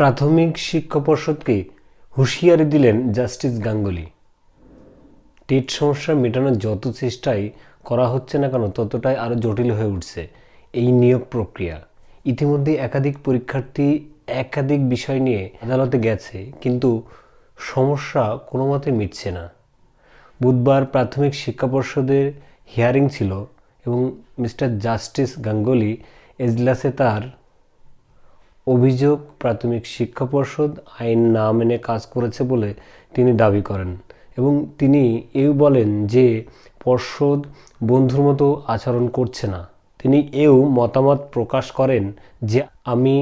প্রাথমিক শিক্ষা পর্ষদকে হুঁশিয়ারি দিলেন জাস্টিস গাঙ্গুলি। টেট সমস্যা মেটানোর যত চেষ্টাই করা হচ্ছে না কেন ততটাই আরও জটিল হয়ে উঠছে এই নিয়োগ প্রক্রিয়া। ইতিমধ্যে একাধিক পরীক্ষার্থী একাধিক বিষয় নিয়ে আদালতে গেছে, কিন্তু সমস্যা কোনো মতে মিটছে না। বুধবার প্রাথমিক শিক্ষা পর্ষদের হিয়ারিং ছিল এবং মিস্টার জাস্টিস গাঙ্গুলি এজলাসে তার অভিযোগ প্রাথমিক শিক্ষা পর্ষদ আইন না মেনে কাজ করেছে বলে তিনি দাবি করেন এবং তিনি এও বলেন যে পর্ষদ বন্ধুর মতো আচরণ করছে না। তিনি এও মতামত প্রকাশ করেন যে আমি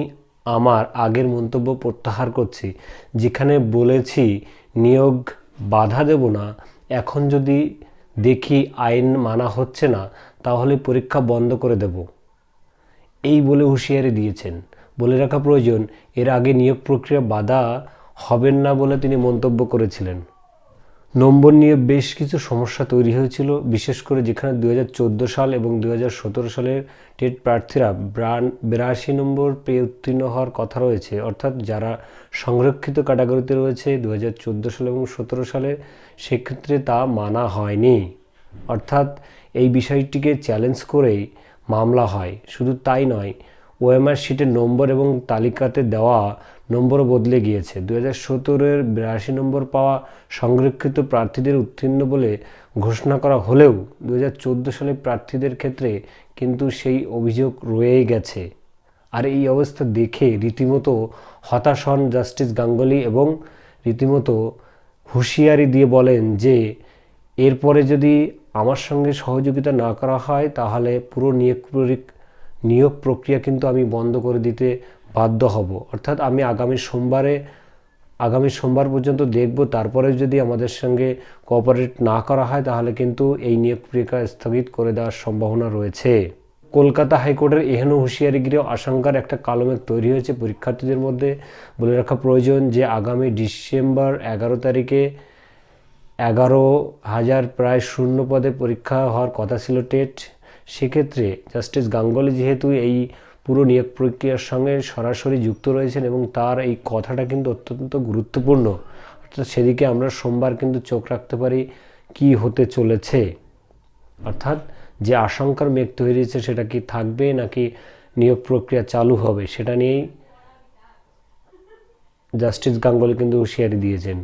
আমার আগের মন্তব্য প্রত্যাহার করছি, যেখানে বলেছি নিয়োগ বাধা দেব না। এখন যদি দেখি আইন মানা হচ্ছে না তাহলে পরীক্ষা বন্ধ করে দেব, এই বলে হুঁশিয়ারি দিয়েছেন। বলে রাখা প্রয়োজন, এর আগে নিয়োগ প্রক্রিয়া বাধা হবেন না বলে তিনি মন্তব্য করেছিলেন। নম্বর নিয়ে বেশ কিছু সমস্যা তৈরি হয়েছিল, বিশেষ করে যেখানে 2014 সাল এবং 2017 সালের টেট প্রার্থীরা 82 নম্বর পেয়ে উত্তীর্ণ হওয়ার কথা রয়েছে, অর্থাৎ যারা সংরক্ষিত ক্যাটাগরিতে রয়েছে 2014 সাল এবং 2017 সালে, সেক্ষেত্রে তা মানা হয়নি। অর্থাৎ এই বিষয়টিকে চ্যালেঞ্জ করেই মামলা হয়। শুধু তাই নয়, ওএমআর শিটের নম্বর এবং তালিকাতে দেওয়া নম্বরও বদলে গিয়েছে। 2017-এর 82 নম্বর পাওয়া সংরক্ষিত প্রার্থীদের উত্তীর্ণ বলে ঘোষণা করা হলেও 2014 সালের প্রার্থীদের ক্ষেত্রে কিন্তু সেই অভিযোগ রয়েই গেছে। আর এই অবস্থা দেখে রীতিমতো হতাশ হন জাস্টিস গাঙ্গুলি এবং রীতিমতো হুঁশিয়ারি দিয়ে বলেন যে এরপরে যদি আমার সঙ্গে সহযোগিতা না করা হয় তাহলে পুরো নিয়োগ প্রক্রিয়া কিন্তু আমি বন্ধ করে দিতে বাধ্য হব। অর্থাৎ আমি আগামী সোমবার পর্যন্ত দেখব, তারপরে যদি আমাদের সঙ্গে কোঅপারেট না করা হয় তাহলে কিন্তু এই নিয়োগ প্রক্রিয়া স্থগিত করে দেওয়ার সম্ভাবনা রয়েছে। কলকাতা হাইকোর্টের এহেন হুঁশিয়ারিগিরি আশঙ্কার একটা কালমেঘ তৈরি হয়েছে পরীক্ষার্থীদের মধ্যে। বলে রাখা প্রয়োজন যে আগামী ডিসেম্বর 11 তারিখে 11,000 প্রায় শূন্য পদে পরীক্ষা হওয়ার কথা ছিল টেট। সেক্ষেত্রে জাস্টিস গাঙ্গুলি যেহেতু এই পুরো নিয়োগ প্রক্রিয়ার সঙ্গে সরাসরি যুক্ত রয়েছেন এবং তার এই কথাটা কিন্তু অত্যন্ত গুরুত্বপূর্ণ, অর্থাৎ সেদিকে আমরা সোমবার কিন্তু চোখ রাখতে পারি কি হতে চলেছে। অর্থাৎ যে আশঙ্কার মেঘ তৈরি হয়েছে সেটা কি থাকবে নাকি নিয়োগ প্রক্রিয়া চালু হবে, সেটা নিয়েই জাস্টিস গাঙ্গুলি কিন্তু হুঁশিয়ারি দিয়েছেন।